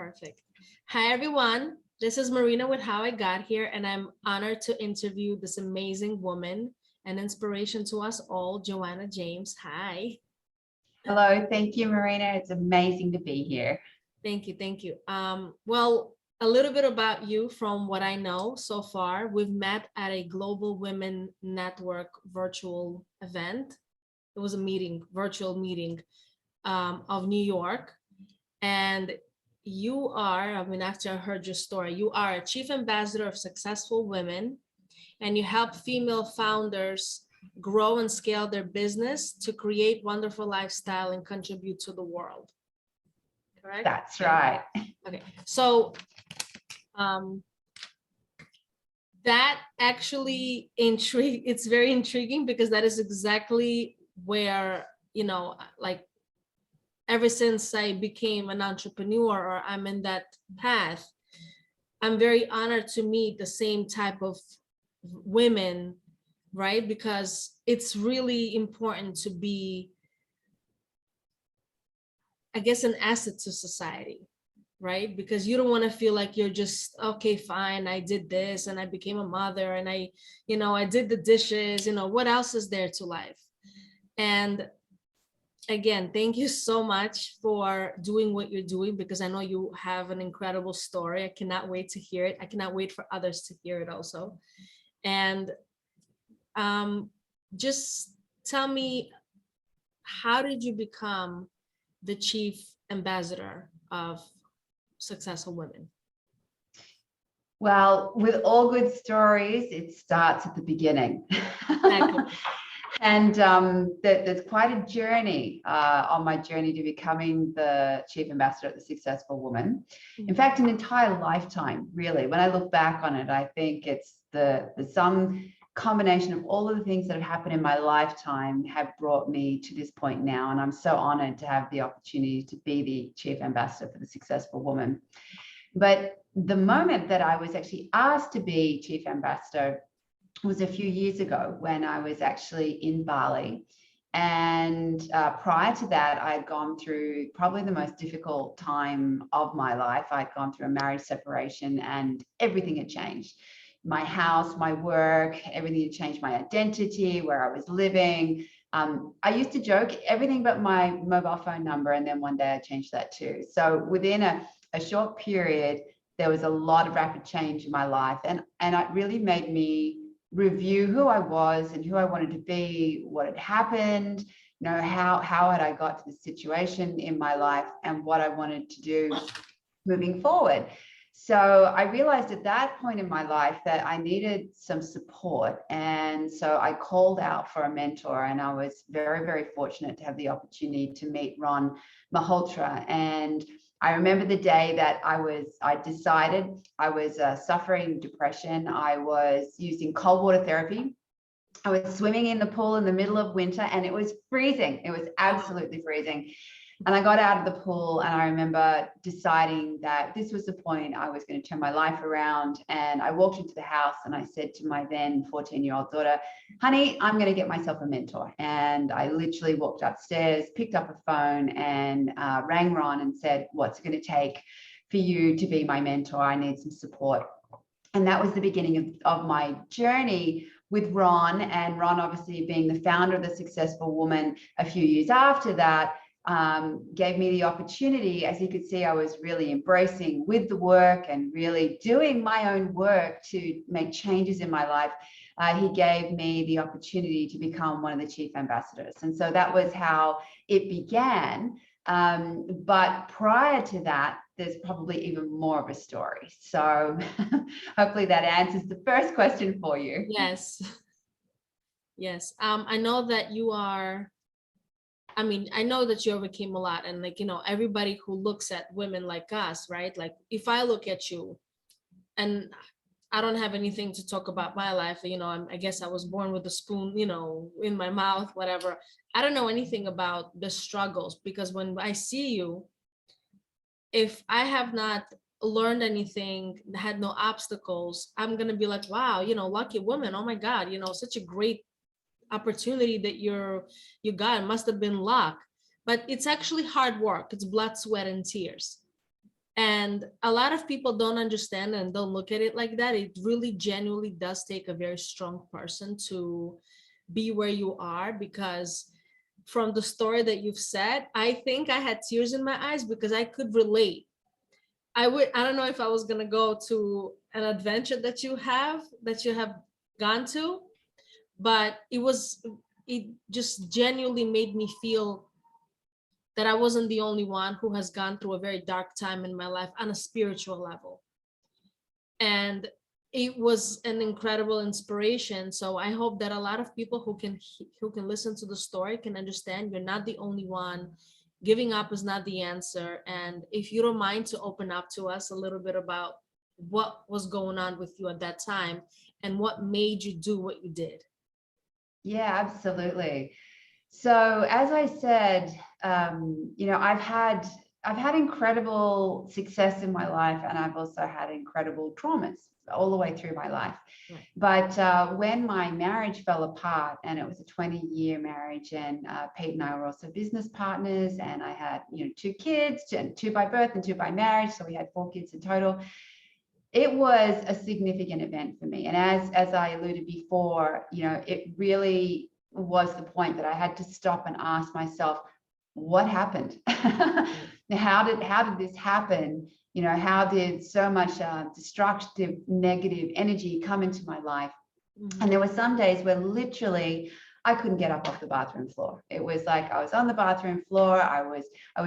Perfect. Hi, everyone. This is Marina with How I Got Here, and I'm honored to interview this amazing woman and inspiration to us all, Joanna James. Hi. Hello, thank you, Marina. It's amazing to be here. Thank you. Thank you. Well, a little bit about you from what I know so far. We've met at a Global Women Network virtual event. It was a meeting, virtual meeting of New York. And you are, I mean, after I heard your story, you are a chief ambassador of successful women, and you help female founders grow and scale their business to create wonderful lifestyle and contribute to the world. Correct? That's right. Okay. So that actually it's very intriguing because that is exactly where, like ever since I became an entrepreneur or I'm in that path, I'm very honored to meet the same type of women, right? Because it's really important to be, I guess, an asset to society, right? Because you don't want to feel like you're just, okay, fine, I did this and I became a mother and I did the dishes, what else is there to life? And again, thank you so much for doing what you're doing, because I know you have an incredible story. I cannot wait to hear it. I cannot wait for others to hear it also. And just tell me, how did you become the chief ambassador of Successful Women? Well, with all good stories, it starts at the beginning. And there's quite a journey on my journey to becoming the chief ambassador of the Successful Woman. In fact, an entire lifetime, really. When I look back on it, I think it's the some combination of all of the things that have happened in my lifetime have brought me to this point now. And I'm so honored to have the opportunity to be the chief ambassador for the Successful Woman. But the moment that I was actually asked to be chief ambassador was a few years ago when I was actually in Bali. And prior to that, I'd gone through probably the most difficult time of my life. I'd gone through a marriage separation and everything had changed. My house, my work, everything had changed, my identity, where I was living. I used to joke everything but my mobile phone number. And then one day I changed that too. So within a short period, there was a lot of rapid change in my life. And it really made me review who I was and who I wanted to be, what had happened, how had I got to this situation in my life and what I wanted to do moving forward. So I realized at that point in my life that I needed some support. And so I called out for a mentor, and I was very, very fortunate to have the opportunity to meet Ron Malhotra. And I remember the day that I decided I was suffering depression. I was using cold water therapy. I was swimming in the pool in the middle of winter and it was freezing. It was absolutely freezing. And I got out of the pool and I remember deciding that this was the point I was going to turn my life around. And I walked into the house and I said to my then 14-year-old daughter, honey, I'm going to get myself a mentor. And I literally walked upstairs, picked up a phone and rang Ron and said, what's it going to take for you to be my mentor? I need some support. And that was the beginning of my journey with Ron. And Ron, obviously being the founder of the Successful Woman a few years after that, gave me the opportunity. As you could see, I was really embracing with the work and really doing my own work to make changes in my life. He gave me the opportunity to become one of the chief ambassadors. And so that was how it began. But prior to that, there's probably even more of a story. So hopefully that answers the first question for you. Yes. Yes. I know that you are, I know that you overcame a lot, and everybody who looks at women like us, right? Like if I look at you and I don't have anything to talk about my life, I guess I was born with a spoon, in my mouth, whatever. I don't know anything about the struggles, because when I see you, if I have not learned anything, had no obstacles, I'm going to be like, wow, lucky woman. Oh my God, such a great opportunity that you got. It must have been luck, but it's actually hard work. It's blood, sweat, and tears. And a lot of people don't understand and don't look at it like that. It really genuinely does take a very strong person to be where you are, because from the story that you've said, I think I had tears in my eyes because I could relate. I don't know if I was gonna go to an adventure that you have gone to, but it just genuinely made me feel that I wasn't the only one who has gone through a very dark time in my life on a spiritual level. And it was an incredible inspiration. So I hope that a lot of people who can listen to the story can understand you're not the only one. Giving up is not the answer. And if you don't mind to open up to us a little bit about what was going on with you at that time and what made you do what you did. Yeah, absolutely. So as I said, I've had incredible success in my life, and I've also had incredible traumas all the way through my life. Right. But when my marriage fell apart, and it was a 20-year marriage, and Pete and I were also business partners, and I had 2 kids, two by birth and 2 by marriage, so we had 4 kids in total. It was a significant event for me, and as I alluded before, it really was the point that I had to stop and ask myself, what happened? How did this happen? How did so much destructive, negative energy come into my life? Mm-hmm. And there were some days where literally I couldn't get up off the bathroom floor. It was like I was on the bathroom floor. I was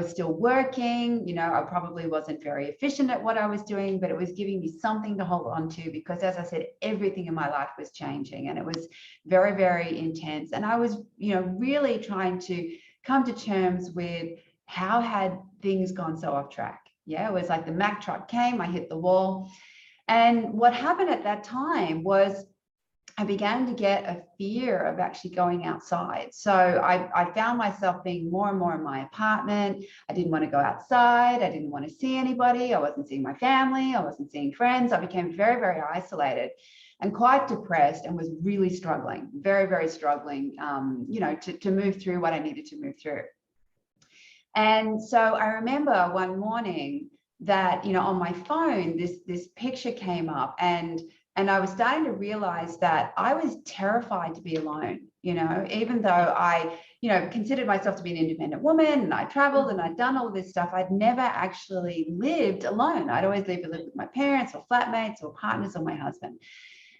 still working. I probably wasn't very efficient at what I was doing, but it was giving me something to hold on to, because as I said, everything in my life was changing, and it was very, very intense. And I was, really trying to come to terms with how had things gone so off track. Yeah, it was like the Mack truck came, I hit the wall. And what happened at that time was I began to get a fear of actually going outside. So I found myself being more and more in my apartment. I didn't want to go outside. I didn't want to see anybody. I wasn't seeing my family. I wasn't seeing friends. I became very, very isolated and quite depressed, and was really struggling, very, very struggling, to move through what I needed to move through. And so I remember one morning that, on my phone, this picture came up, and I was starting to realize that I was terrified to be alone, even though I, considered myself to be an independent woman, and I traveled and I'd done all this stuff. I'd never actually lived alone. I'd always lived with my parents or flatmates or partners or my husband.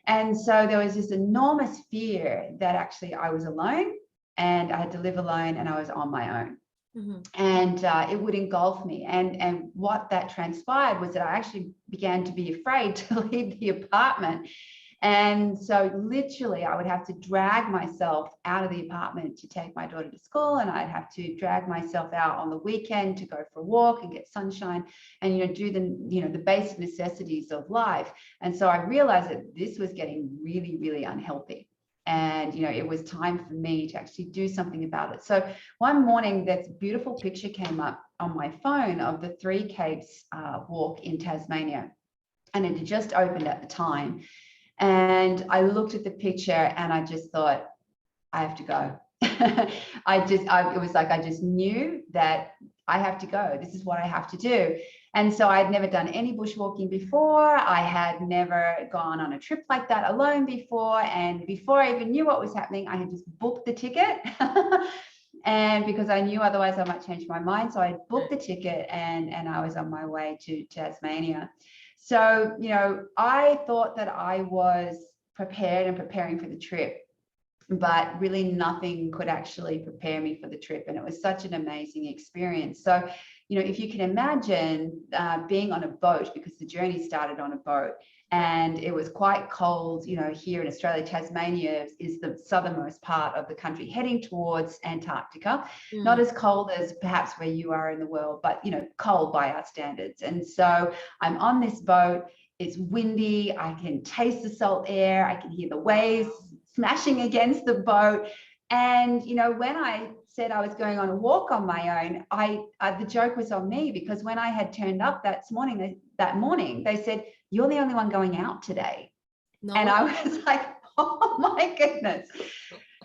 And so there was this enormous fear that actually I was alone and I had to live alone and I was on my own. Mm-hmm. And it would engulf me. And what that transpired was that I actually began to be afraid to leave the apartment. And so literally I would have to drag myself out of the apartment to take my daughter to school, and I'd have to drag myself out on the weekend to go for a walk and get sunshine and do the basic necessities of life. And so I realized that this was getting really, really unhealthy. And, it was time for me to actually do something about it. So one morning, this beautiful picture came up on my phone of the Three Capes walk in Tasmania. And it had just opened at the time. And I looked at the picture and I just thought, I have to go. It was like I just knew that I have to go. This is what I have to do. And so I'd never done any bushwalking before. I had never gone on a trip like that alone before. And before I even knew what was happening, I had just booked the ticket. And because I knew otherwise I might change my mind. So I booked the ticket and I was on my way to Tasmania. So, I thought that I was prepared and preparing for the trip, but really nothing could actually prepare me for the trip. And it was such an amazing experience. So, if you can imagine being on a boat, because the journey started on a boat, and it was quite cold, here in Australia. Tasmania is the southernmost part of the country, heading towards Antarctica. Not as cold as perhaps where you are in the world, but, cold by our standards. And so I'm on this boat. It's windy. I can taste the salt air. I can hear the waves smashing against the boat. And, when I said I was going on a walk on my own, the joke was on me, because when I had turned up that morning, they said, "You're the only one going out today." No. And I was like, oh my goodness.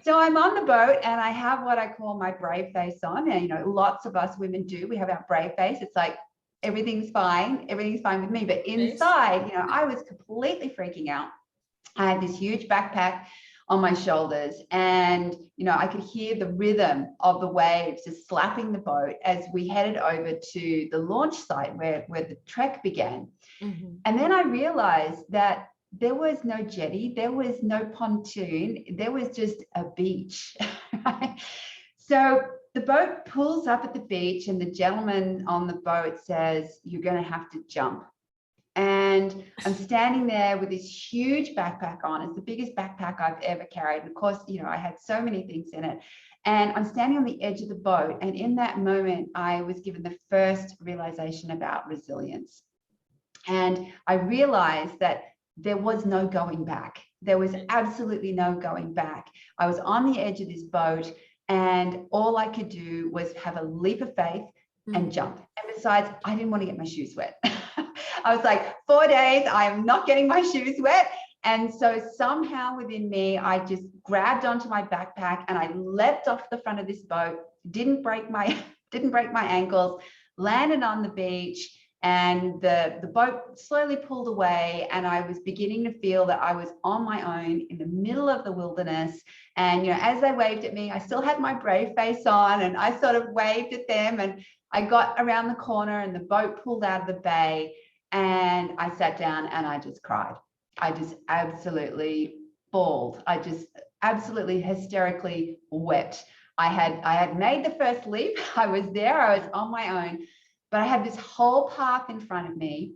So I'm on the boat and I have what I call my brave face on. And, lots of us women do. We have our brave face. It's like, everything's fine with me. But inside, you know, I was completely freaking out. I had this huge backpack on my shoulders, and you know, I could hear the rhythm of the waves just slapping the boat as we headed over to the launch site where the trek began. And then I realized that there was no jetty, there was no pontoon, there was just a beach. Right? So the boat pulls up at the beach, and the gentleman on the boat says, "You're going to have to jump." And I'm standing there with this huge backpack on. It's the biggest backpack I've ever carried. And of course, you know, I had so many things in it. And I'm standing on the edge of the boat. And in that moment, I was given the first realization about resilience. And I realized that there was no going back. There was absolutely no going back. I was on the edge of this boat, and all I could do was have a leap of faith and jump. And besides, I didn't want to get my shoes wet. I was like, 4 days, I am not getting my shoes wet. And so somehow within me, I just grabbed onto my backpack and I leapt off the front of this boat, didn't break my ankles, landed on the beach, and the boat slowly pulled away, and I was beginning to feel that I was on my own in the middle of the wilderness. And, you know, as they waved at me, I still had my brave face on, and I sort of waved at them, and I got around the corner and the boat pulled out of the bay, and I sat down and I just cried. I just absolutely bawled. I just absolutely hysterically wept. I had made the first leap. I was there. I was on my own. But I had this whole path in front of me,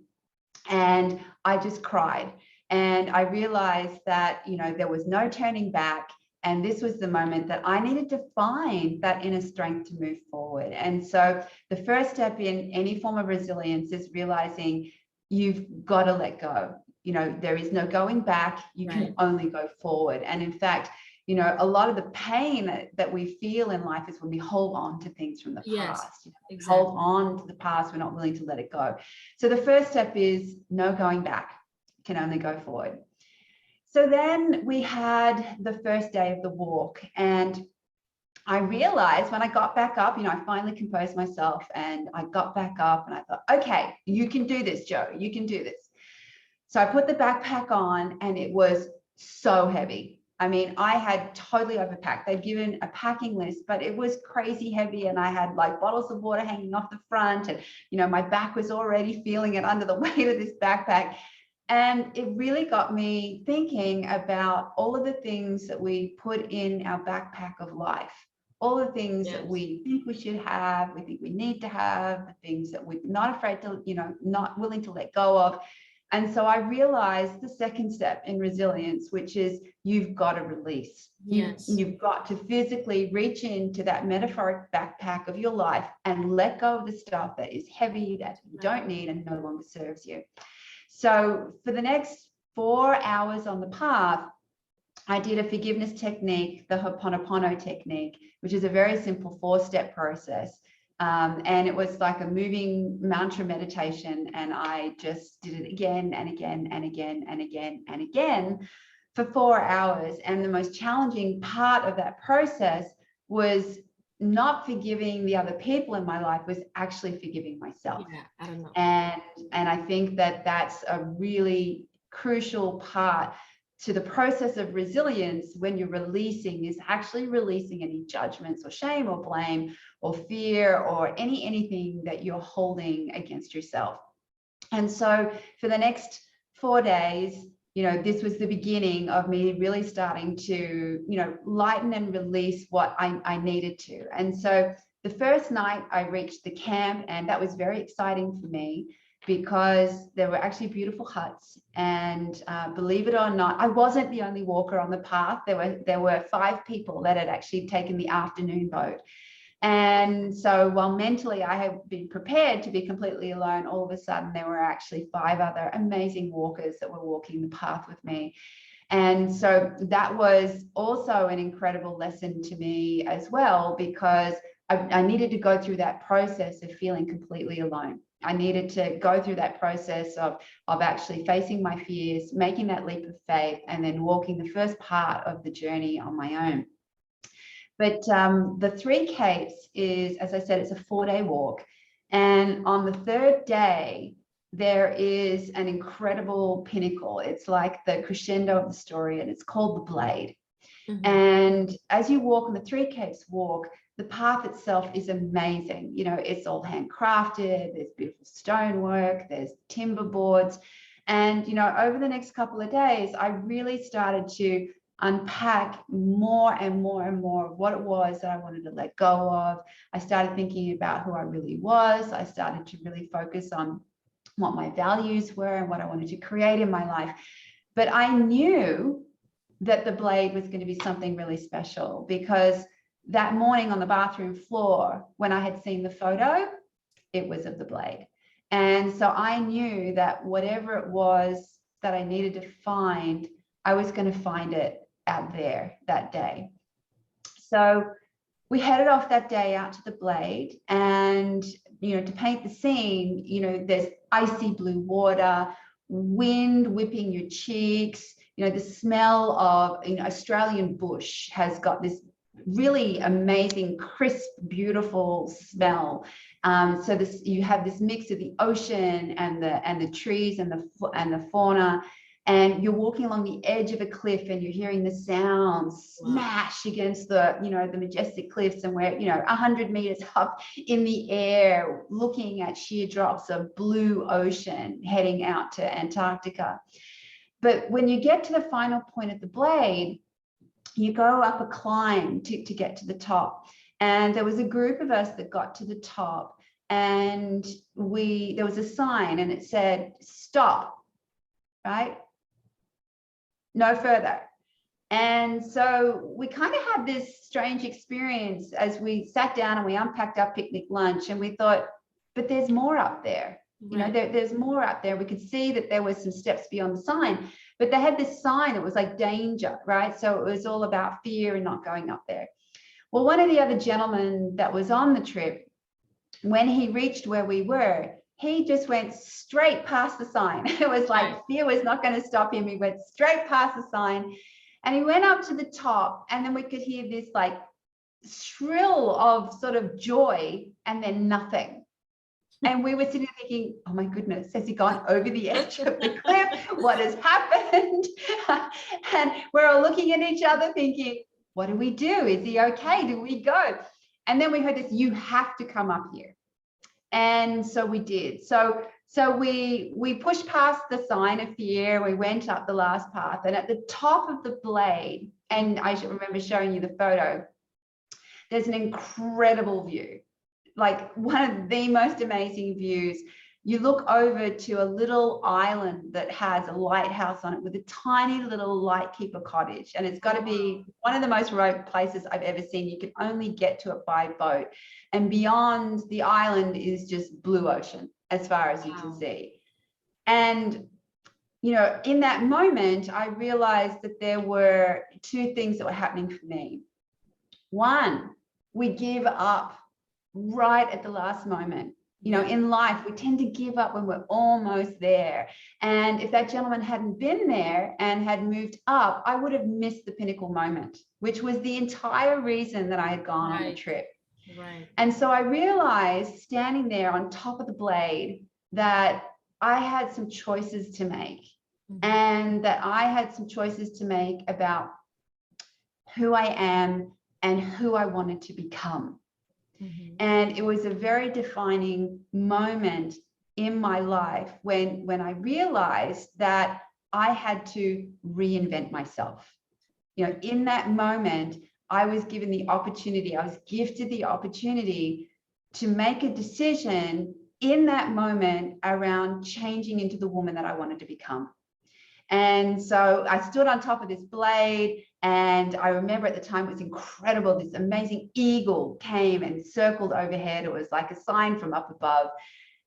and I just cried. And I realized that, you know, there was no turning back. And this was the moment that I needed to find that inner strength to move forward. And so the first step in any form of resilience is realizing you've got to let go. You know, there is no going back. You can only go forward. And in fact, you know, a lot of the pain that we feel in life is when we hold on to things from the past. You know, exactly. Hold on to the past. We're not willing to let it go. So the first step is no going back. Can only go forward. So then we had the first day of the walk, and I realized when I got back up, you know, I finally composed myself and I got back up and I thought, okay, you can do this, Jo, you can do this. So I put the backpack on, and it was so heavy. I mean, I had totally overpacked. They'd given a packing list, but it was crazy heavy. And I had like bottles of water hanging off the front. And, you know, my back was already feeling it under the weight of this backpack. And it really got me thinking about all of the things that we put in our backpack of life, all the things that we think we should have, we think we need to have, the things that we're not afraid to, you know, not willing to let go of. And so I realized the second step in resilience, which is you've got to release. You've got to physically reach into that metaphoric backpack of your life and let go of the stuff that is heavy, that you don't need and no longer serves you. So for the next 4 hours on the path, I did a forgiveness technique, the Ho'oponopono technique, which is a very simple 4-step process. And it was like a moving mantra meditation. And I just did it again and again and again and again and again for 4 hours. And the most challenging part of that process was not forgiving the other people in my life, was actually forgiving myself. I don't know. And I think that that's a really crucial part to the process of resilience. When you're releasing, is actually releasing any judgments or shame or blame or fear or anything that you're holding against yourself. And so for the next 4 days, you know, this was the beginning of me really starting to, you know, lighten and release what I needed to. And so the first night I reached the camp, and that was very exciting for me because there were actually beautiful huts. And believe it or not, I wasn't the only walker on the path. There were 5 people that had actually taken the afternoon boat. And so while mentally I had been prepared to be completely alone, all of a sudden there were actually 5 other amazing walkers that were walking the path with me. And so that was also an incredible lesson to me as well, because I needed to go through that process of feeling completely alone. I needed to go through that process of actually facing my fears, making that leap of faith, and then walking the first part of the journey on my own. But the 3 Capes is, as I said, it's a 4-day walk. And on the third day, there is an incredible pinnacle. It's like the crescendo of the story, and it's called the Blade. Mhm. And as you walk on the Three Capes walk, the path itself is amazing. You know, it's all handcrafted, there's beautiful stonework, there's timber boards. And, you know, over the next couple of days, I really started to unpack more and more and more of what it was that I wanted to let go of. I started thinking about who I really was. I started to really focus on what my values were and what I wanted to create in my life. But I knew that the Blade was going to be something really special, because that morning on the bathroom floor, when I had seen the photo, it was of the Blade. And so I knew that whatever it was that I needed to find, I was going to find it out there that day. So we headed off that day out to the Blade, and, you know, to paint the scene, you know, there's icy blue water, wind whipping your cheeks, you know, the smell of, you know, Australian bush has got this really amazing, crisp, beautiful smell. So this, you have this mix of the ocean and the trees and the fauna, and you're walking along the edge of a cliff and you're hearing the sounds smash against the, you know, the majestic cliffs, and we're, you know, 100 meters up in the air, looking at sheer drops of blue ocean heading out to Antarctica. But when you get to the final point of the Blade, you go up a climb to get to the top. And there was a group of us that got to the top, and there was a sign and it said, stop, right? No further. And so we kind of had this strange experience as we sat down and we unpacked our picnic lunch, and we thought, but there's more up there. You know, there's more up there. We could see that there was some steps beyond the sign, but they had this sign that was like danger, right? So it was all about fear and not going up there. Well, one of the other gentlemen that was on the trip, when he reached where we were, he just went straight past the sign. It was like fear was not going to stop him. He went straight past the sign, and he went up to the top, and then we could hear this like shrill of sort of joy, and then nothing. And we were sitting there thinking, oh my goodness, has he gone over the edge of the cliff? What has happened? And we're all looking at each other thinking, what do we do? Is he okay? Do we go? And then we heard this, you have to come up here. And so we did. So we pushed past the sign of fear. We went up the last path, and at the top of the Blade, and I should remember showing you the photo, there's an incredible view, like one of the most amazing views. You look over to a little island that has a lighthouse on it with a tiny little lightkeeper cottage. And it's got to be one of the most remote places I've ever seen. You can only get to it by boat. And beyond the island is just blue ocean as far as you can see. And, you know, in that moment, I realized that there were two things that were happening for me. One, we give up right at the last moment. You know, in life, we tend to give up when we're almost there. And if that gentleman hadn't been there and had moved up, I would have missed the pinnacle moment, which was the entire reason that I had gone on the trip. And so I realized, standing there on top of the Blade, that I had some choices to make, and that I had some choices to make about who I am and who I wanted to become. And it was a very defining moment in my life when I realized that I had to reinvent myself. You know, in that moment, I was given the opportunity, I was gifted the opportunity to make a decision in that moment around changing into the woman that I wanted to become. And so I stood on top of this Blade, and I remember at the time it was incredible. This amazing eagle came and circled overhead. It was like a sign from up above.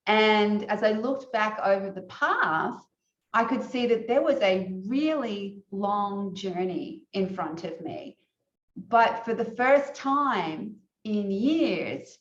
And as I looked back over the path, I could see that there was a really long journey in front of me. But for the first time in years,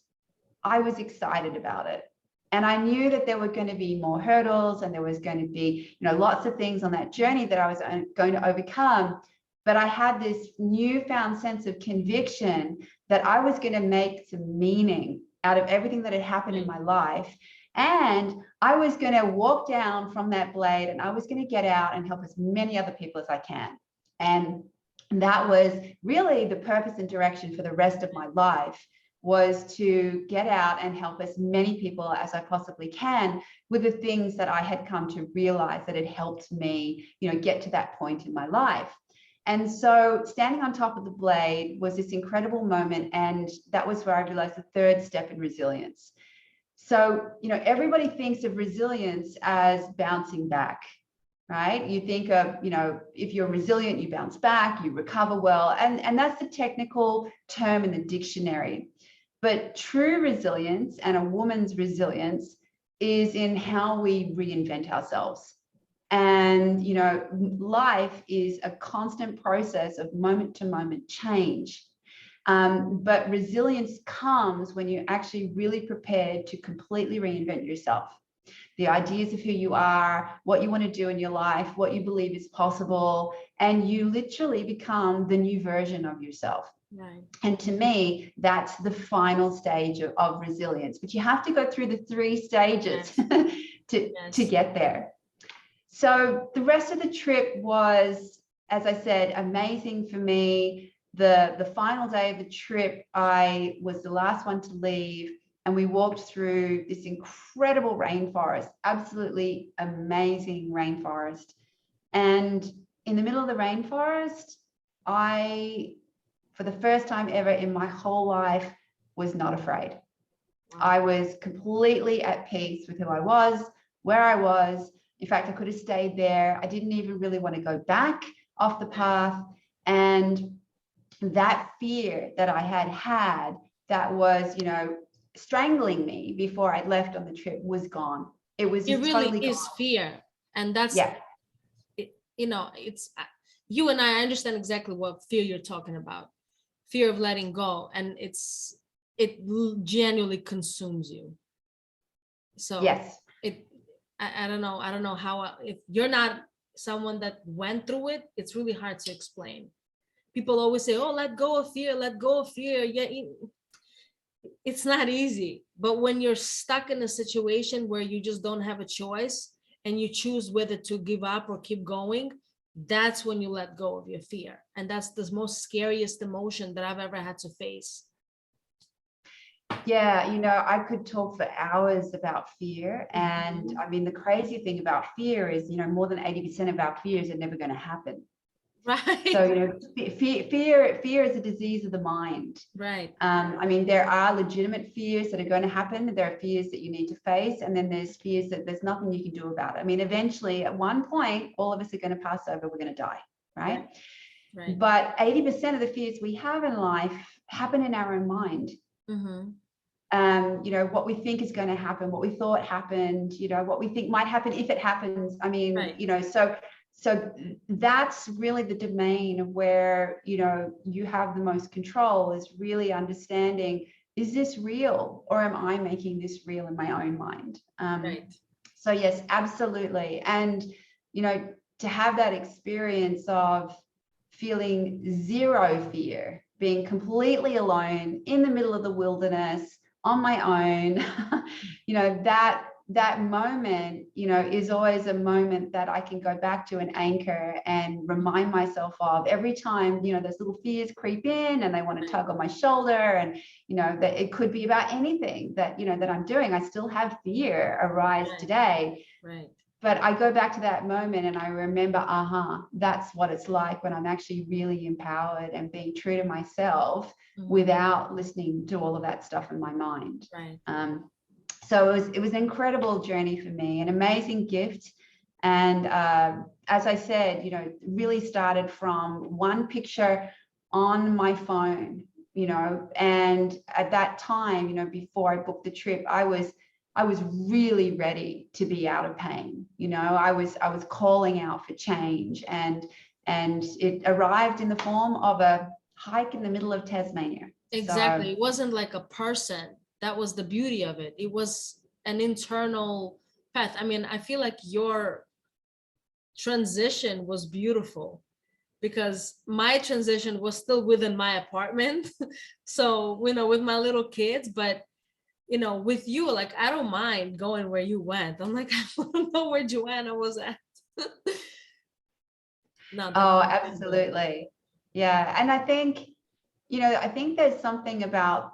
I was excited about it. And I knew that there were going to be more hurdles, and there was going to be, you know, lots of things on that journey that I was going to overcome. But I had this newfound sense of conviction that I was going to make some meaning out of everything that had happened in my life. And I was going to walk down from that blade, and I was going to get out and help as many other people as I can. And that was really the purpose and direction for the rest of my life, was to get out and help as many people as I possibly can with the things that I had come to realize that had helped me, get to that point in my life. And so standing on top of the blade was this incredible moment. And that was where I realized the third step in resilience. So, everybody thinks of resilience as bouncing back, right? You think of, if you're resilient, you bounce back, you recover well. And that's the technical term in the dictionary. But true resilience, and a woman's resilience, is in how we reinvent ourselves. And, life is a constant process of moment to moment change. But resilience comes when you're actually really prepared to completely reinvent yourself. The ideas of who you are, what you want to do in your life, what you believe is possible, and you literally become the new version of yourself. Right. And to me, that's the final stage of resilience. But you have to go through the 3 stages to get there. So the rest of the trip was, as I said, amazing for me. The final day of the trip, I was the last one to leave, and we walked through this incredible rainforest, absolutely amazing rainforest. And in the middle of the rainforest, I, for the first time ever in my whole life, was not afraid. I was completely at peace with who I was, where I was. In fact, I could have stayed there. I didn't even really want to go back off the path. And that fear that I had that was, strangling me before I left on the trip was gone. It was It really totally is gone. fear. And that's, it's, you and I understand exactly what fear you're talking about. Fear of letting go. And it genuinely consumes you. So yes, I don't know how, if you're not someone that went through it, it's really hard to explain. People always say, oh, let go of fear, let go of fear. Yeah, it's not easy. But when you're stuck in a situation where you just don't have a choice and you choose whether to give up or keep going, that's when you let go of your fear. And that's the most scariest emotion that I've ever had to face. Yeah, I could talk for hours about fear. And I mean, the crazy thing about fear is, more than 80% of our fears are never going to happen. Right. So, fear is a disease of the mind. Right. I mean, there are legitimate fears that are going to happen. There are fears that you need to face. And then there's fears that there's nothing you can do about it. I mean, eventually, at one point, all of us are going to pass over. We're going to die. Right. Right. But 80% of the fears we have in life happen in our own mind. Mm-hmm. What we think is going to happen, what we thought happened, what we think might happen if it happens. I mean, right. So that's really the domain of where, you have the most control, is really understanding, is this real, or am I making this real in my own mind? Right. So yes, absolutely. And, to have that experience of feeling zero fear, being completely alone in the middle of the wilderness on my own, that moment, is always a moment that I can go back to and anchor and remind myself of every time, those little fears creep in and they want to tug on my shoulder. And, that it could be about anything that, that I'm doing. I still have fear arise today. Right. But I go back to that moment and I remember, that's what it's like when I'm actually really empowered and being true to myself without listening to all of that stuff in my mind. Right. So it was an incredible journey for me, an amazing gift. And as I said, really started from one picture on my phone, and at that time, before I booked the trip, I was really ready to be out of pain. I was calling out for change, and it arrived in the form of a hike in the middle of Tasmania. Exactly. So, it wasn't like a person. That was the beauty of it. It was an internal path. I mean, I feel like your transition was beautiful because my transition was still within my apartment. So, with my little kids, but you know, with you, like, I don't mind going where you went. I'm like, I want to know where Joanna was at. No, Oh, that's absolutely. Yeah. And I think, I think there's something about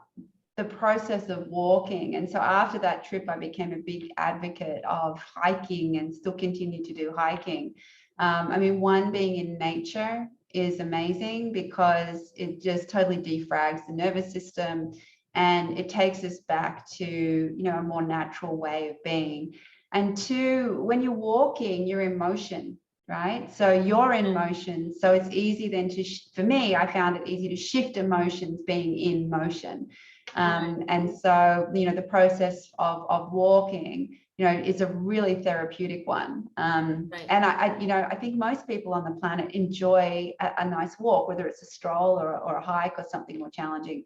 the process of walking. And so after that trip, I became a big advocate of hiking and still continue to do hiking. I mean, one, being in nature is amazing because it just totally defrags the nervous system and it takes us back to, a more natural way of being. And two, when you're walking, you're in motion, right? So you're in motion. So it's easy then to, for me, I found it easy to shift emotions being in motion. And so, the process of walking, is a really therapeutic one. And I think most people on the planet enjoy a nice walk, whether it's a stroll or a hike or something more challenging.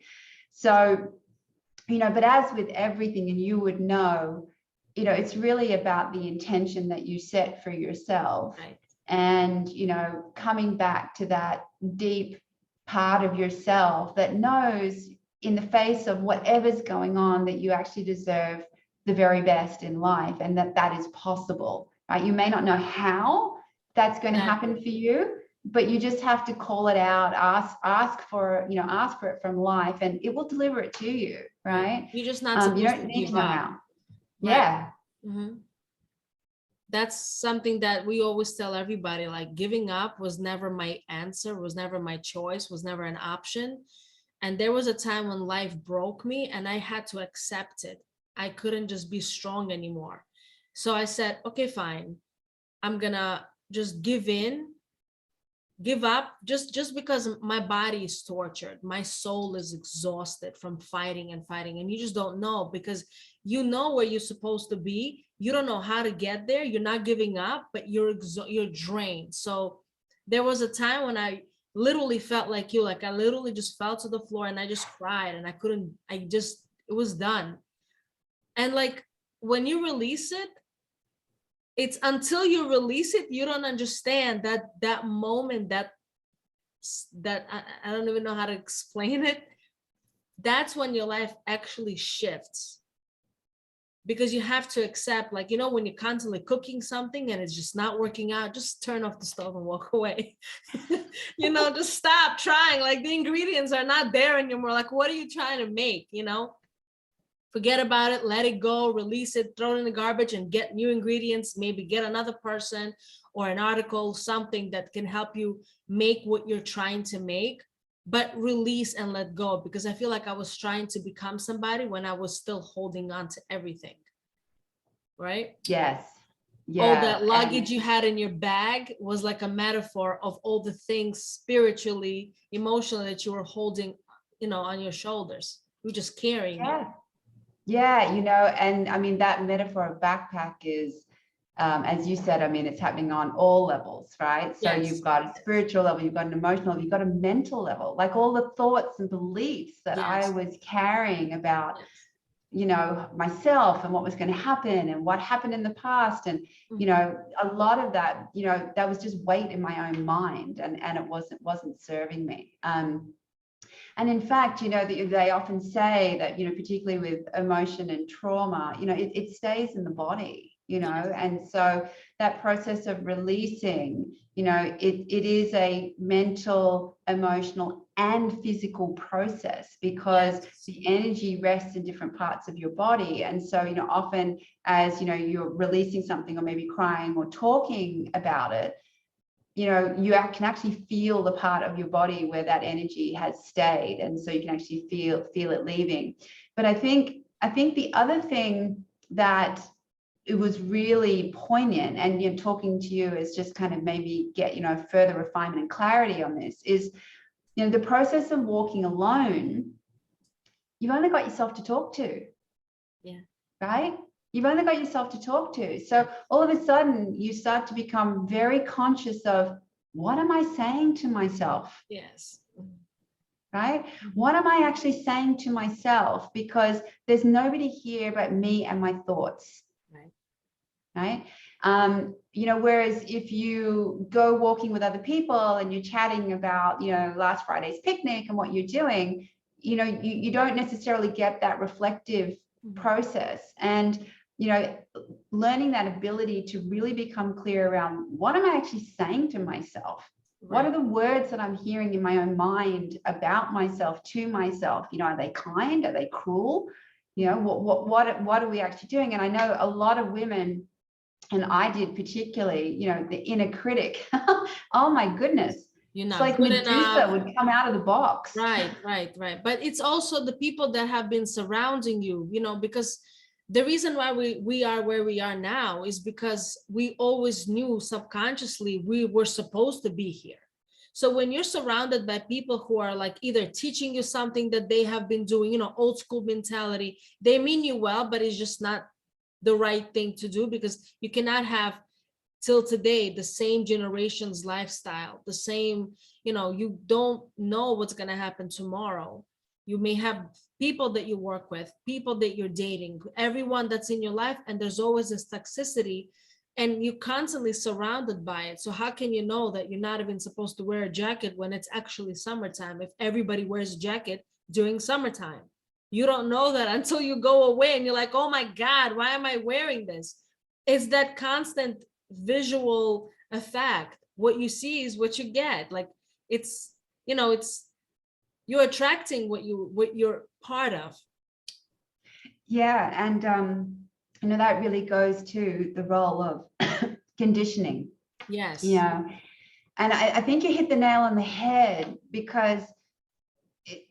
So, but as with everything, and you would know, it's really about the intention that you set for yourself. right. And, coming back to that deep part of yourself that knows, in the face of whatever's going on, that you actually deserve the very best in life, and that is possible, right? You may not know how that's going to happen for you, but you just have to call it out, ask for it from life, and it will deliver it to you, right? You're just not supposed you don't to need give to know up. how. Right. Yeah. Mm-hmm. That's something that we always tell everybody, like, giving up was never my answer, was never my choice, was never an option. And there was a time when life broke me and I had to accept it. I couldn't just be strong anymore. So I said, okay, fine. I'm gonna just give up, just because my body is tortured. My soul is exhausted from fighting and fighting. And you just don't know, because you know where you're supposed to be. You don't know how to get there. You're not giving up, but you're drained. So there was a time when I literally felt like you, like I literally just fell to the floor and I just cried and it was done. And like, when you release it, it's until you release it, you don't understand that moment, that I don't even know how to explain it. That's when your life actually shifts. Because you have to accept, like, when you're constantly cooking something and it's just not working out, just turn off the stove and walk away. Just stop trying. Like, the ingredients are not there anymore. Like, what are you trying to make? Forget about it, let it go, release it, throw it in the garbage and get new ingredients, maybe get another person or an article, something that can help you make what you're trying to make. But release and let go, because I feel like I was trying to become somebody when I was still holding on to everything. Right? Yes. Yeah. All that luggage you had in your bag was like a metaphor of all the things spiritually, emotionally, that you were holding, on your shoulders. You're just carrying it. Yeah, and I mean, that metaphor of backpack is, as you said, I mean, it's happening on all levels, right? So Yes. You've got a spiritual level, you've got an emotional level, you've got a mental level, like all the thoughts and beliefs that I was carrying about, myself and what was going to happen and what happened in the past. And, a lot of that, that was just weight in my own mind, and it wasn't serving me. And in fact, they often say that, particularly with emotion and trauma, it stays in the body, and so that process of releasing, it is a mental, emotional, and physical process, because the energy rests in different parts of your body. And so, often as, you're releasing something or maybe crying or talking about it, you can actually feel the part of your body where that energy has stayed, and so you can actually feel it leaving. But I think the other thing that it was really poignant, and talking to you is just kind of maybe get further refinement and clarity on this, is the process of walking alone. You've only got yourself to talk to. Right? You've only got yourself to talk to. So all of a sudden you start to become very conscious of, what am I saying to myself? Yes. Right? What am I actually saying to myself? Because there's nobody here but me and my thoughts. Right? Whereas if you go walking with other people and you're chatting about, last Friday's picnic and what you're doing, you don't necessarily get that reflective process. And, you know, learning that ability to really become clear around what am I actually saying to myself? What are the words that I'm hearing in my own mind about myself, to myself? You know, are they kind? Are they cruel? You know, what are we actually doing? And I know a lot of women, and I did particularly, you know, the inner critic. Oh my goodness. You're It's not like good Medusa enough. would come out of the box. Right. But it's also the people that have been surrounding you, you know, because the reason why we are where we are now is because we always knew subconsciously we were supposed to be here. So when you're surrounded by people who are like either teaching you something that they have been doing, you know, old school mentality, they mean you well, but it's just not the right thing to do, because you cannot have till today the same generation's lifestyle, the same, you know, you don't know what's going to happen tomorrow. You may have people that you work with, people that you're dating, everyone that's in your life, and there's always this toxicity, and you're constantly surrounded by it. So how can you know that you're not even supposed to wear a jacket when it's actually summertime, if everybody wears a jacket during summertime? You don't know that until you go away and you're like, oh my God, why am I wearing this? It's that constant visual effect. What you see is what you get. Like, it's, you know, it's, you're attracting what you're part of. Yeah. And, you know, that really goes to the role of conditioning. Yes. You know, and I think you hit the nail on the head, because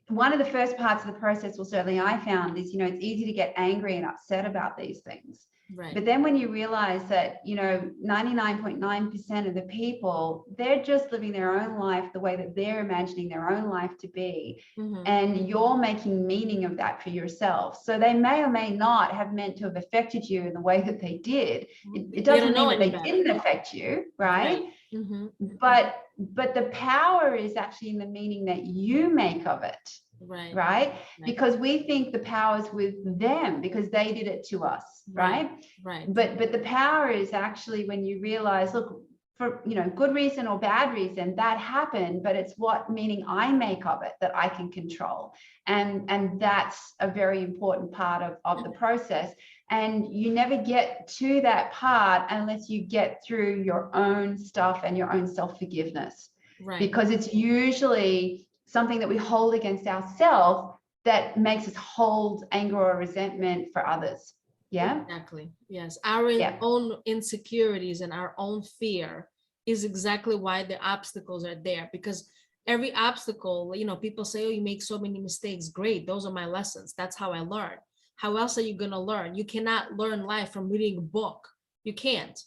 one of the first parts of the process, well, certainly I found, is, you know, it's easy to get angry and upset about these things. Right. But then when you realize that, you know, 99.9% of the people, they're just living their own life the way that they're imagining their own life to be. And you're making meaning of that for yourself. So they may or may not have meant to have affected you in the way that they did. It doesn't mean that they didn't affect you, right? But the power is actually in the meaning that you make of it. Right. Because we think the power is with them because they did it to us. Right. But the power is actually when you realize, look, for, you know, good reason or bad reason, that happened, but it's what meaning I make of it that I can control. And that's a very important part of the process. And you never get to that part unless you get through your own stuff and your own self-forgiveness. Because it's usually something that we hold against ourselves that makes us hold anger or resentment for others. Yeah, exactly. Yes, our own insecurities and our own fear is exactly why the obstacles are there. Because every obstacle, you know, people say, oh, you make so many mistakes. Great, those are my lessons. That's how I learn. How else are you going to learn? You cannot learn life from reading a book. You can't.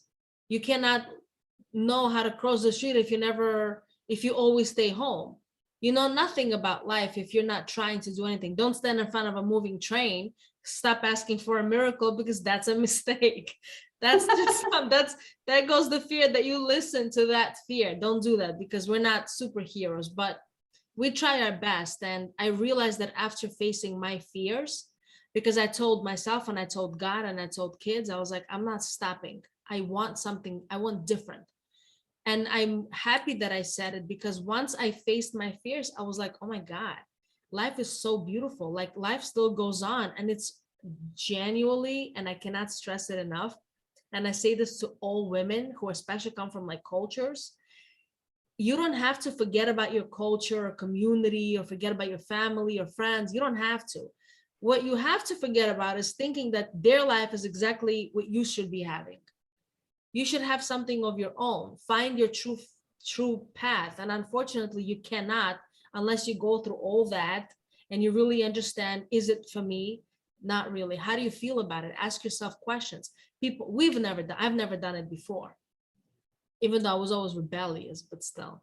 You cannot know how to cross the street if you always stay home. You know nothing about life if you're not trying to do anything. Don't stand in front of a moving train. Stop asking for a miracle, because that's a mistake. That's just that goes the fear that you listen to that fear. Don't do that, because we're not superheroes, but we try our best. And I realized that after facing my fears, because I told myself and I told God and I told kids, I was like, I'm not stopping. I want something, I want different. And I'm happy that I said it, because once I faced my fears, I was like, oh my God, life is so beautiful. Like, life still goes on, and it's genuinely, and I cannot stress it enough. And I say this to all women who especially come from like cultures. You don't have to forget about your culture or community, or forget about your family or friends. You don't have to. What you have to forget about is thinking that their life is exactly what you should be having. You should have something of your own. Find your true path. And unfortunately, you cannot unless you go through all that and you really understand, is it for me? Not really. How do you feel about it? Ask yourself questions. I've never done it before, even though I was always rebellious, but still.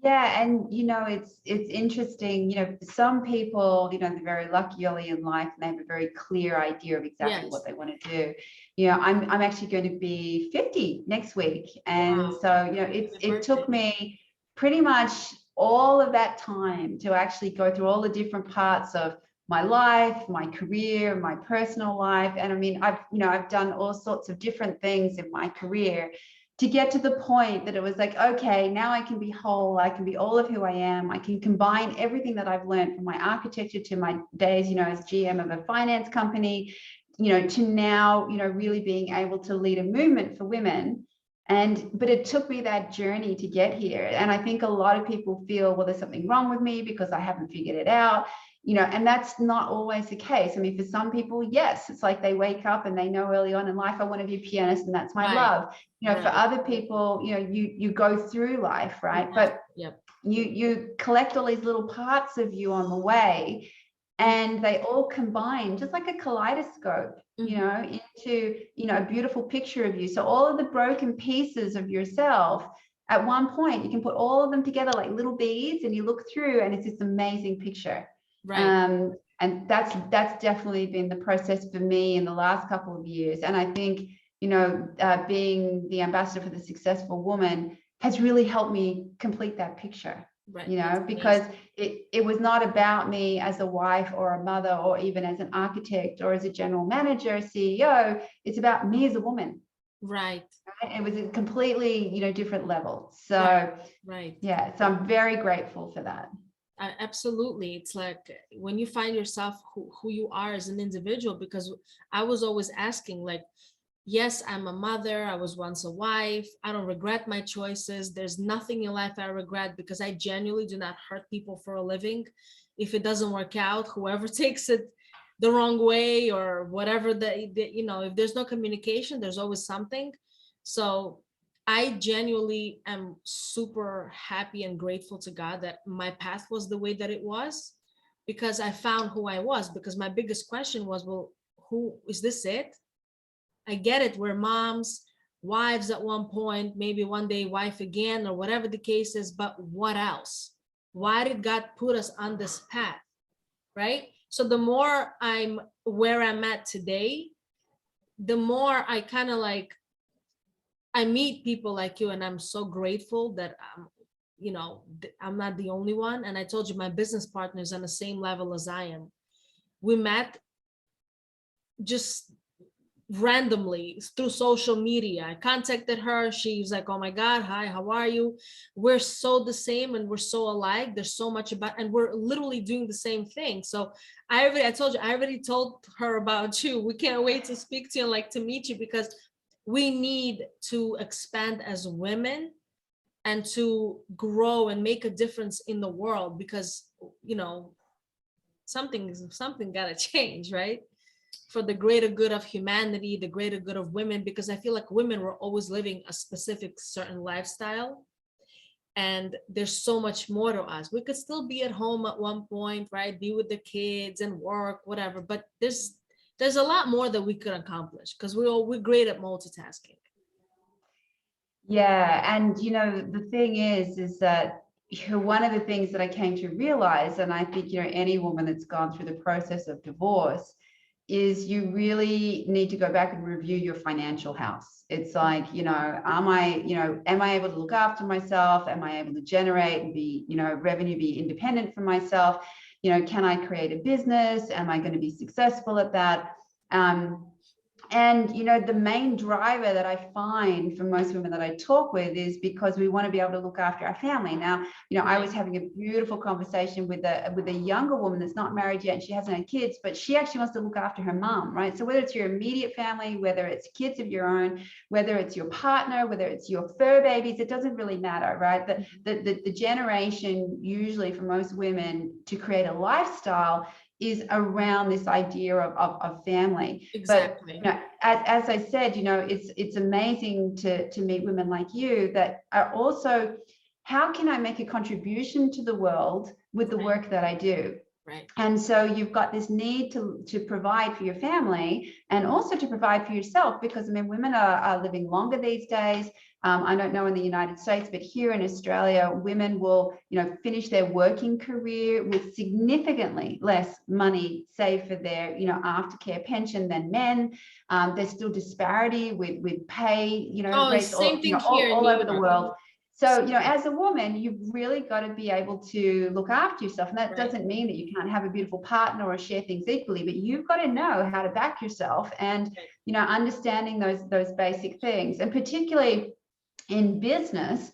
Yeah, and you know, it's interesting, you know, some people, you know, they're very lucky early in life and they have a very clear idea of exactly what they want to do. You know, I'm actually going to be 50 next week. And so, you know, it took me pretty much all of that time to actually go through all the different parts of my life, my career, my personal life. And I mean, I've done all sorts of different things in my career. to get to the point that it was like, okay, now I can be whole. I can be all of who I am. I can combine everything that I've learned from my architecture to my days, as GM of a finance company, to now, really being able to lead a movement for women. But it took me that journey to get here. And I think a lot of people feel, well, there's something wrong with me because I haven't figured it out. And that's not always the case. I mean, for some people, yes, it's like they wake up and they know early on in life, I want to be a pianist and that's my love. For other people, you go through life, right? But you collect all these little parts of you on the way, and they all combine just like a kaleidoscope, into, a beautiful picture of you. So all of the broken pieces of yourself, at one point, you can put all of them together like little beads, and you look through and it's this amazing picture. And that's definitely been the process for me in the last couple of years. And I think, being the ambassador for the successful woman has really helped me complete that picture, because it was not about me as a wife or a mother or even as an architect or as a general manager, CEO. It's about me as a woman. Right. It was a completely, different level. So, yeah, so I'm very grateful for that. Absolutely. It's like when you find yourself who you are as an individual, because I was always asking, like, yes, I'm a mother. I was once a wife. I don't regret my choices. There's nothing in life I regret, because I genuinely do not hurt people for a living. If it doesn't work out, whoever takes it the wrong way or whatever, if there's no communication, there's always something. So I genuinely am super happy and grateful to God that my path was the way that it was, because I found who I was. Because my biggest question was, well, who is this it? I get it. We're moms, wives at one point, maybe one day wife again, or whatever the case is. But what else? Why did God put us on this path? Right? So the more I'm where I'm at today, the more I kind of like, I meet people like you, and I'm so grateful that I'm not the only one. And I told you, my business partner is on the same level as I am. We met just randomly through social media. I contacted her. She's like, oh my God, hi, how are you? We're so the same and we're so alike. There's so much about, and we're literally doing the same thing. So I already told her about you. We can't wait to speak to you and like to meet you, because we need to expand as women and to grow and make a difference in the world, because something gotta change, right? For the greater good of humanity, the greater good of women, because I feel like women were always living a specific certain lifestyle, and there's so much more to us. We could still be at home at one point, right? Be with the kids and work, whatever, but there's a lot more that we could accomplish, because we're great at multitasking. Yeah, and the thing is that one of the things that I came to realize, and I think any woman that's gone through the process of divorce, is you really need to go back and review your financial house. It's like, am I able to look after myself? Am I able to generate and be, revenue, be independent for myself? Can I create a business? Am I going to be successful at that? And, the main driver that I find for most women that I talk with is because we want to be able to look after our family. Now, I was having a beautiful conversation with a younger woman that's not married yet, and she hasn't had kids, but she actually wants to look after her mom, right? So whether it's your immediate family, whether it's kids of your own, whether it's your partner, whether it's your fur babies, it doesn't really matter, right? The generation usually for most women to create a lifestyle is around this idea of family. Exactly. But as I said, it's amazing to meet women like you that are also, how can I make a contribution to the world with the work that I do? Right. And so you've got this need to provide for your family and also to provide for yourself, because women are living longer these days. I don't know in the United States, but here in Australia, women will, finish their working career with significantly less money saved for their, aftercare pension than men. There's still disparity with pay, rates all over the world. So, as a woman, you've really got to be able to look after yourself. And that doesn't mean that you can't have a beautiful partner or share things equally, but you've got to know how to back yourself and, understanding those basic things. And particularly, in business,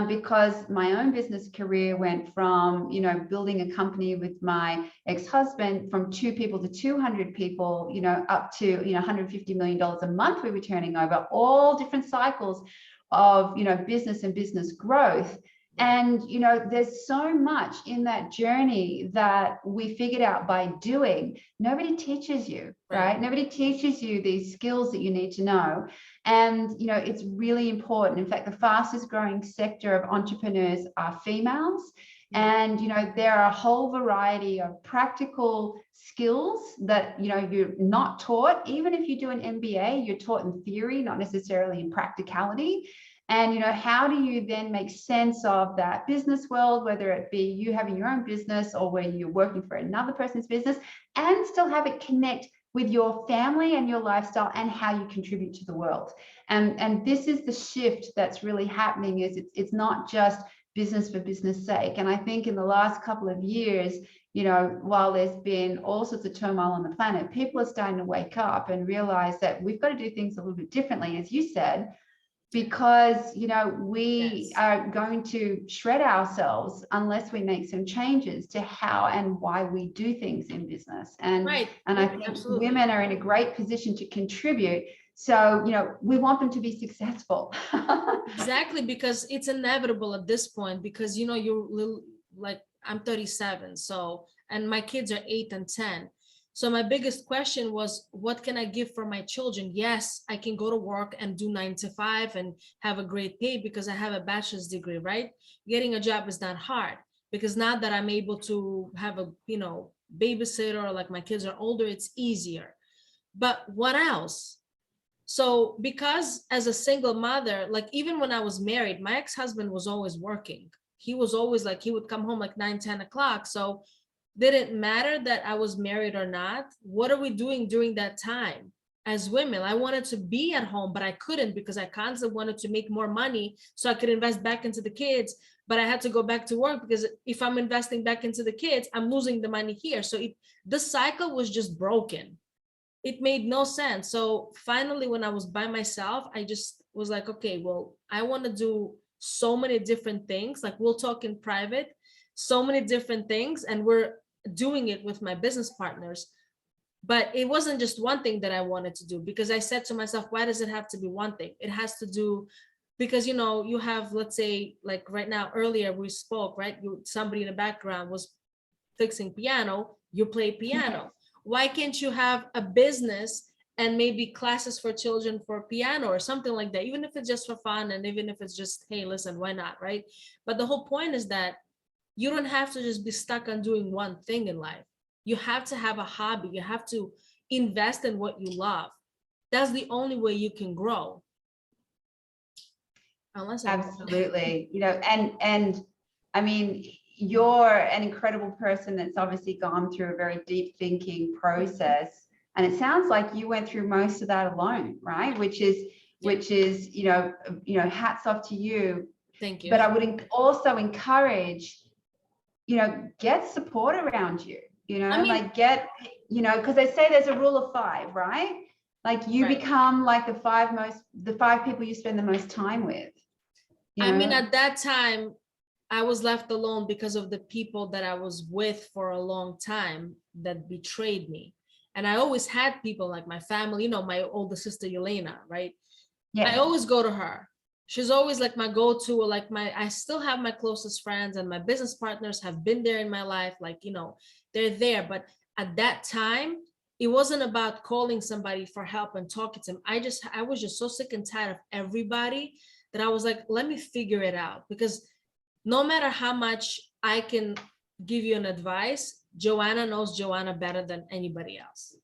because my own business career went from, building a company with my ex-husband from 2 people to 200 people, up to, $150 million a month we were turning over, all different cycles of, business and business growth. And, there's so much in that journey that we figured out by doing. Nobody teaches you, right? Nobody teaches you these skills that you need to know. And, it's really important. In fact, the fastest growing sector of entrepreneurs are females. And, there are a whole variety of practical skills that, you're not taught. Even if you do an MBA, you're taught in theory, not necessarily in practicality. And, how do you then make sense of that business world, whether it be you having your own business or where you're working for another person's business, and still have it connect with your family and your lifestyle and how you contribute to the world. And this is the shift that's really happening. Is it's not just business for business sake. And I think in the last couple of years, while there's been all sorts of turmoil on the planet, people are starting to wake up and realize that we've got to do things a little bit differently, as you said, because we are going to shred ourselves unless we make some changes to how and why we do things in business. And I think women are in a great position to contribute. So, we want them to be successful. Exactly, because it's inevitable at this point, because, you're little, like, I'm 37. So, and my kids are 8 and 10. So my biggest question was, what can I give for my children? Yes, I can go to work and do 9 to 5 and have a great pay because I have a bachelor's degree, right? Getting a job is not hard, because now that I'm able to have a, babysitter, or like my kids are older, it's easier. But what else? So because as a single mother, like even when I was married, my ex-husband was always working. He was always like, he would come home like 9, 10 o'clock. So didn't matter that I was married or not. What are we doing during that time? As women, I wanted to be at home, but I couldn't because I constantly wanted to make more money so I could invest back into the kids. But I had to go back to work because if I'm investing back into the kids, I'm losing the money here. So the cycle was just broken. It made no sense. So finally, when I was by myself, I just was like, okay, well, I want to do so many different things. Like, we'll talk in private, so many different things. And we're doing it with my business partners. But it wasn't just one thing that I wanted to do, because I said to myself, why does it have to be one thing? It has to do, because, you have, let's say, like right now, earlier we spoke, right? Somebody in the background was fixing piano, you play piano. Why can't you have a business and maybe classes for children for piano or something like that, even if it's just for fun, and even if it's just, hey, listen, why not, right? But the whole point is that you don't have to just be stuck on doing one thing in life. You have to have a hobby. You have to invest in what you love. That's the only way you can grow. Absolutely. And I mean, you're an incredible person that's obviously gone through a very deep thinking process. And it sounds like you went through most of that alone, right? Which is, hats off to you. Thank you. But I would also encourage, get support around you, because they say there's a rule of 5, right? Like you become like the 5 people you spend the most time with. I mean, at that time, I was left alone because of the people that I was with for a long time that betrayed me. And I always had people like my family, my older sister, Yelena, right? Yeah. I always go to her. She's always like my go-to, or like I still have my closest friends, and my business partners have been there in my life. Like, they're there. But at that time, it wasn't about calling somebody for help and talking to them. I was just so sick and tired of everybody that I was like, let me figure it out. Because no matter how much I can give you an advice, Joanna knows Joanna better than anybody else.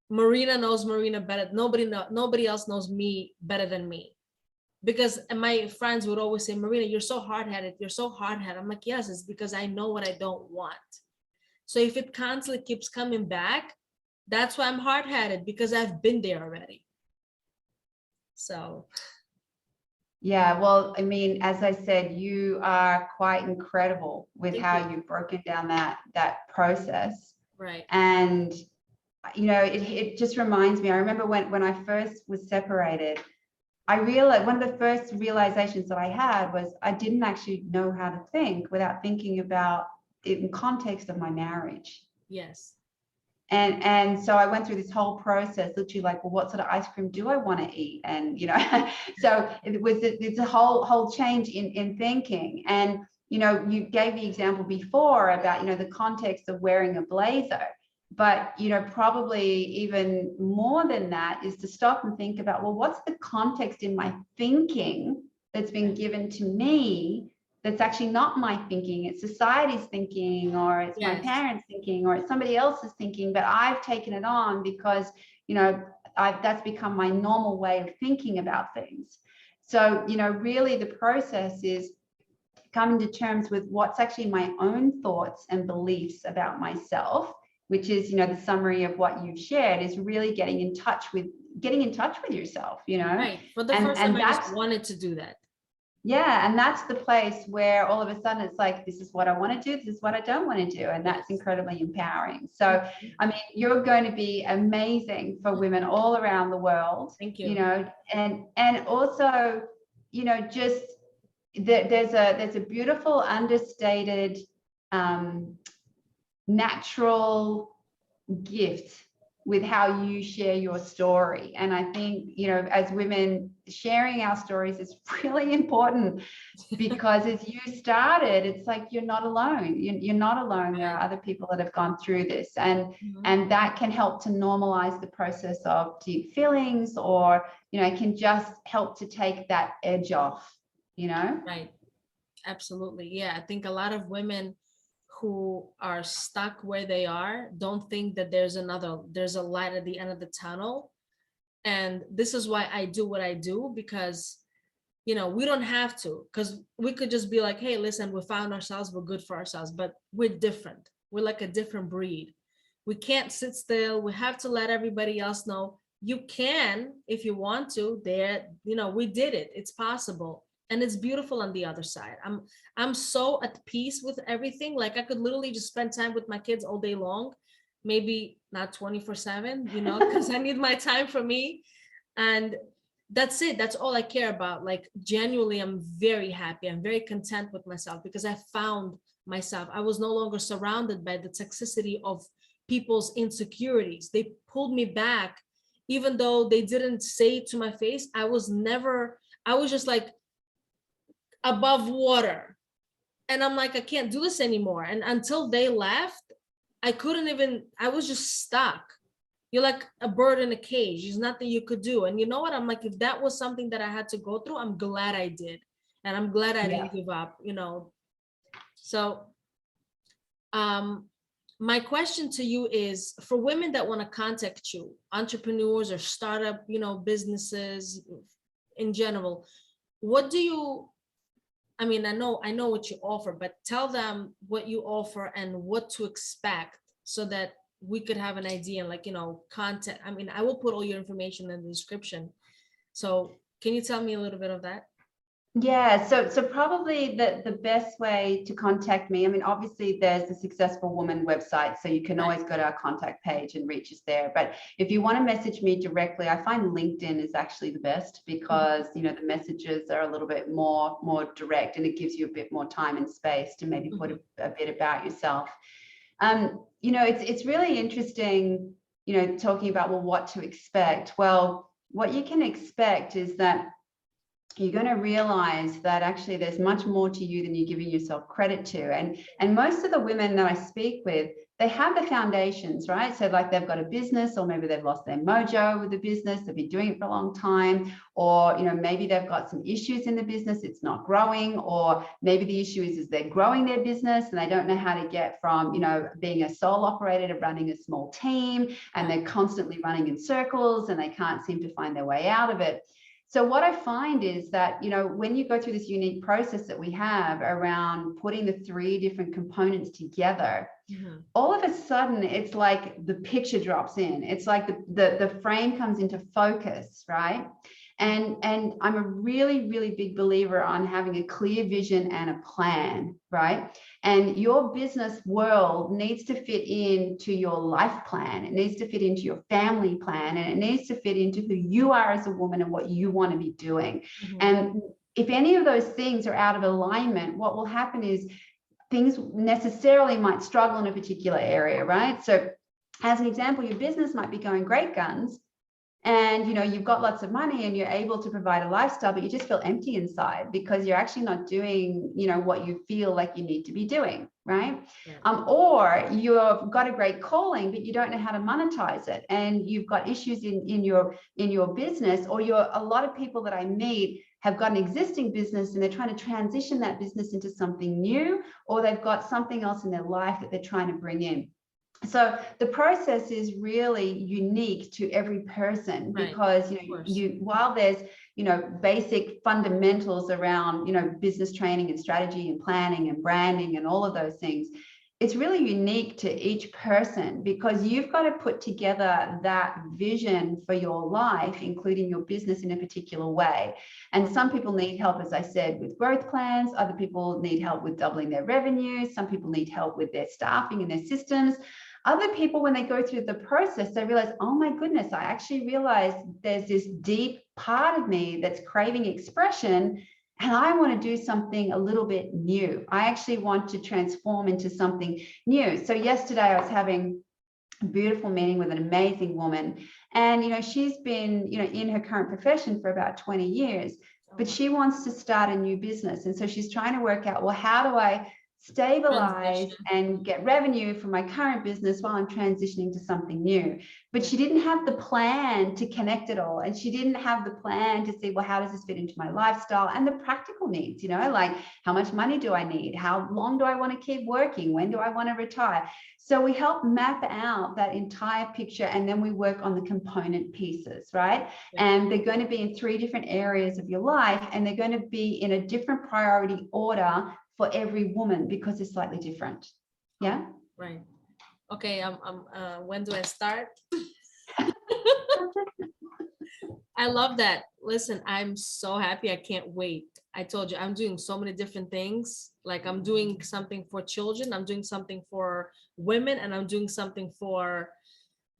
Marina knows Marina better. Nobody else knows me better than me. Because my friends would always say, Marina, you're so hard-headed. You're so hard-headed. I'm like, yes, it's because I know what I don't want. So if it constantly keeps coming back, that's why I'm hard-headed, because I've been there already. So. Yeah, well, I mean, as I said, you are quite incredible with how you've broken down that process. Right. And, it just reminds me, I remember when I first was separated, I realized one of the first realizations that I had was I didn't actually know how to think without thinking about it in context of my marriage. Yes. And so I went through this whole process, literally like, well, what sort of ice cream do I want to eat? And, you know, so it's a whole change in thinking. And, you know, you gave the example before about, you know, the context of wearing a blazer. But, you know, probably even more than that is to stop and think about, well, what's the context in my thinking that's been given to me that's actually not my thinking, it's society's thinking, or it's my Yes. parents' thinking, or it's somebody else's thinking, but I've taken it on because, you know, that's become my normal way of thinking about things. So, you know, really the process is coming to terms with what's actually my own thoughts and beliefs about myself, which is, you know, the summary of what you've shared, is really getting in touch with yourself, you know. Right. For the first time, I just wanted to do that. Yeah, and that's the place where all of a sudden it's like, this is what I want to do, this is what I don't want to do, and that's incredibly empowering. So, I mean, you're going to be amazing for women all around the world. Thank you. You know, and also, you know, just there's a beautiful, understated, natural gift with how you share your story. And I think, you know, as women, sharing our stories is really important, because as you started, it's like, you're not alone. You're not alone. There are other people that have gone through this, and that can help to normalize the process of deep feelings, or, you know, it can just help to take that edge off, you know? Right. Absolutely. Yeah. I think a lot of women who are stuck where they are don't think that there's a light at the end of the tunnel. And this is why I do what I do, because, you know, we don't have to, because we could just be like, hey, listen, we found ourselves, we're good for ourselves, but we're different. We're like a different breed. We can't sit still. We have to let everybody else know you can, if you want to. There, you know, we did it. It's possible. And it's beautiful on the other side. I'm so at peace with everything. Like, I could literally just spend time with my kids all day long, maybe not 24/7, you know, because I need my time for me. And that's it. That's all I care about. Like, genuinely, I'm very happy. I'm very content with myself, because I found myself. I was no longer surrounded by the toxicity of people's insecurities. They pulled me back, even though they didn't say it to my face. I was just like above water. And I'm like, I can't do this anymore. And until they left, I was just stuck. You're like a bird in a cage. There's nothing you could do. And you know what? I'm like, if that was something that I had to go through, I'm glad I did. And I'm glad I didn't give up, you know. So my question to you is, for women that want to contact you, entrepreneurs or startup, you know, businesses in general, what do you, I mean, I know what you offer, but tell them what you offer and what to expect, so that we could have an idea, like, you know, content. I mean, I will put all your information in the description. So can you tell me a little bit of that? Yeah, so probably the best way to contact me, I mean, obviously there's the Successful Woman website, so you can always go to our contact page and reach us there. But if you want to message me directly, I find LinkedIn is actually the best, because, you know, the messages are a little bit more direct, and it gives you a bit more time and space to maybe put a bit about yourself. You know, it's really interesting, you know, talking about, well, what to expect. Well, what you can expect is that you're going to realize that actually there's much more to you than you're giving yourself credit to. And most of the women that I speak with, they have the foundations, right? So like, they've got a business, or maybe they've lost their mojo with the business. They've been doing it for a long time, or, you know, maybe they've got some issues in the business. It's not growing, or maybe the issue is they're growing their business and they don't know how to get from, you know, being a sole operator to running a small team, and they're constantly running in circles and they can't seem to find their way out of it. So what I find is that, you know, when you go through this unique process that we have around putting the 3 different components together, all of a sudden it's like the picture drops in. It's like the frame comes into focus, right? And I'm a really, really big believer on having a clear vision and a plan, right? And your business world needs to fit into your life plan. It needs to fit into your family plan, and it needs to fit into who you are as a woman and what you want to be doing. And if any of those things are out of alignment, what will happen is things necessarily might struggle in a particular area, right? So as an example, your business might be going great guns, and you've got lots of money and you're able to provide a lifestyle, but you just feel empty inside because you're actually not doing what you feel like you need to be doing, right? Or you've got a great calling, but you don't know how to monetize it, and you've got issues in your business. Or a lot of people that I meet have got an existing business and they're trying to transition that business into something new, or they've got something else in their life that they're trying to bring in. So the process is really unique to every person, because while there's basic fundamentals around business training and strategy and planning and branding and all of those things, it's really unique to each person, because you've got to put together that vision for your life, including your business, in a particular way. And some people need help, as I said, with growth plans. Other people need help with doubling their revenue. Some people need help with their staffing and their systems. Other people, when they go through the process, they realize, oh my goodness, I actually realized there's this deep part of me that's craving expression, and I want to do something a little bit new. I actually want to transform into something new. So yesterday I was having a beautiful meeting with an amazing woman, and she's been in her current profession for about 20 years, but she wants to start a new business. And so she's trying to work out, well, how do I stabilize and get revenue from my current business while I'm transitioning to something new? But she didn't have the plan to connect it all, and she didn't have the plan to see, well, how does this fit into my lifestyle and the practical needs, like how much money do I need, how long do I want to keep working, when do I want to retire? So we help map out that entire picture, and then we work on the component pieces, right? And they're going to be in 3 different areas of your life, and they're going to be in a different priority order for every woman, because it's slightly different. Yeah. Right. Okay. When do I start? I love that. Listen, I'm so happy. I can't wait. I told you, I'm doing so many different things. Like, I'm doing something for children, I'm doing something for women, and I'm doing something for,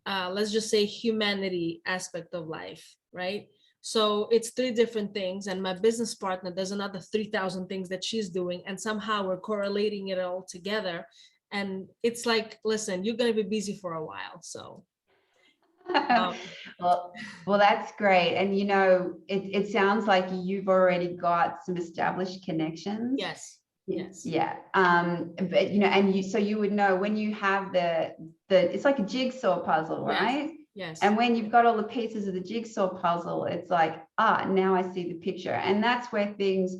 let's just say, humanity aspect of life, right? So it's 3 different things, and my business partner does another 3,000 things that she's doing, and somehow we're correlating it all together. And it's like, listen, you're going to be busy for a while. So well, that's great. And it sounds like you've already got some established connections. Yes. Yeah. But so you would know when you have the it's like a jigsaw puzzle, right? Yes. And when you've got all the pieces of the jigsaw puzzle, it's like, now I see the picture. And that's where things,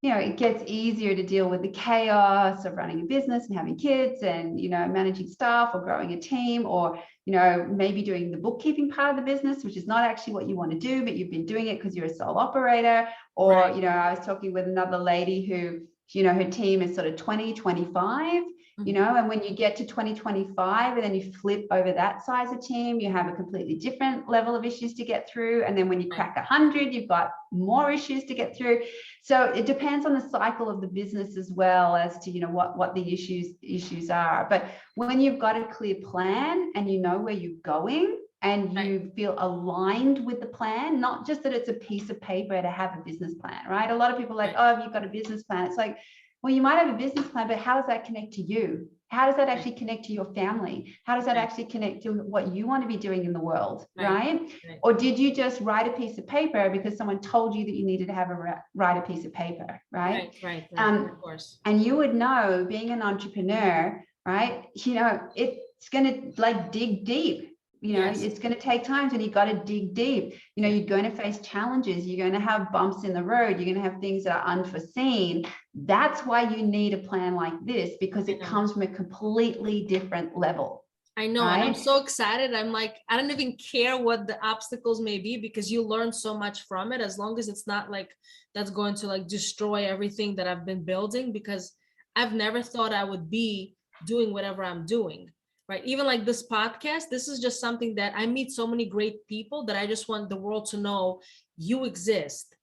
it gets easier to deal with the chaos of running a business and having kids and, managing staff or growing a team, or, maybe doing the bookkeeping part of the business, which is not actually what you want to do, but you've been doing it because you're a sole operator. Or, I was talking with another lady who, her team is sort of 20, 25, and when you get to 2025 and then you flip over that size of team, you have a completely different level of issues to get through. And then when you crack 100, you've got more issues to get through. So it depends on the cycle of the business as well as to, what the issues are. But when you've got a clear plan and you know where you're going, and you feel aligned with the plan, not just that it's a piece of paper to have a business plan, right? A lot of people are like, oh, have you got a business plan? It's like, well, you might have a business plan, but how does that connect to you? How does that actually connect to your family? How does that actually connect to what you want to be doing in the world, right? Or did you just write a piece of paper because someone told you that you needed to write a piece of paper, right? Of course. And you would know, being an entrepreneur, right? It's going to dig deep. It's going to take time, and you got to dig deep. You're going to face challenges. You're going to have bumps in the road. You're going to have things that are unforeseen. That's why you need a plan like this, because it comes from a completely different level. I know. Right? And I'm so excited. I'm like, I don't even care what the obstacles may be, because you learn so much from it, as long as it's not like that's going to like destroy everything that I've been building, because I've never thought I would be doing whatever I'm doing. right? Even like this podcast, this is just something that I meet so many great people that I just want the world to know you exist,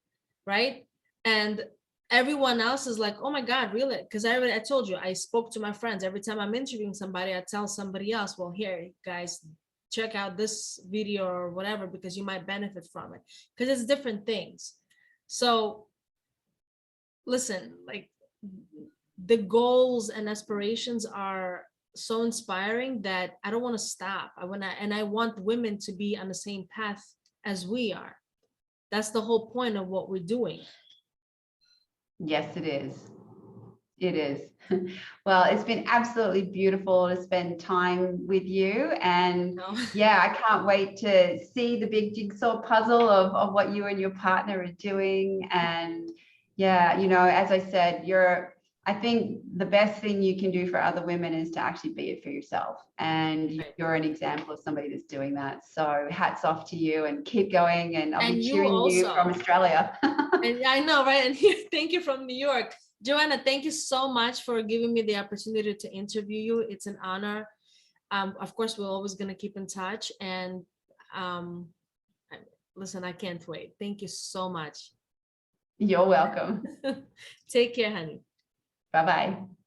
right? And everyone else is like, oh my God, really? Because I told you, I spoke to my friends. Every time I'm interviewing somebody, I tell somebody else, well, here, guys, check out this video or whatever, because you might benefit from it. Because it's different things. So listen, like the goals and aspirations are so inspiring that I don't want to stop. I want women to be on the same path as we are. That's the whole point of what we're doing. Yes, it is. It is. Well, it's been absolutely beautiful to spend time with you. And yeah, I can't wait to see the big jigsaw puzzle of what you and your partner are doing. And yeah, you know, as I said, I think the best thing you can do for other women is to actually be it for yourself. And you're an example of somebody that's doing that. So hats off to you and keep going. And I'll be cheering you from Australia. And I know, right? And thank you from New York. Joanna, thank you so much for giving me the opportunity to interview you. It's an honor. Of course, we're always going to keep in touch. And listen, I can't wait. Thank you so much. You're welcome. Take care, honey. Bye-bye.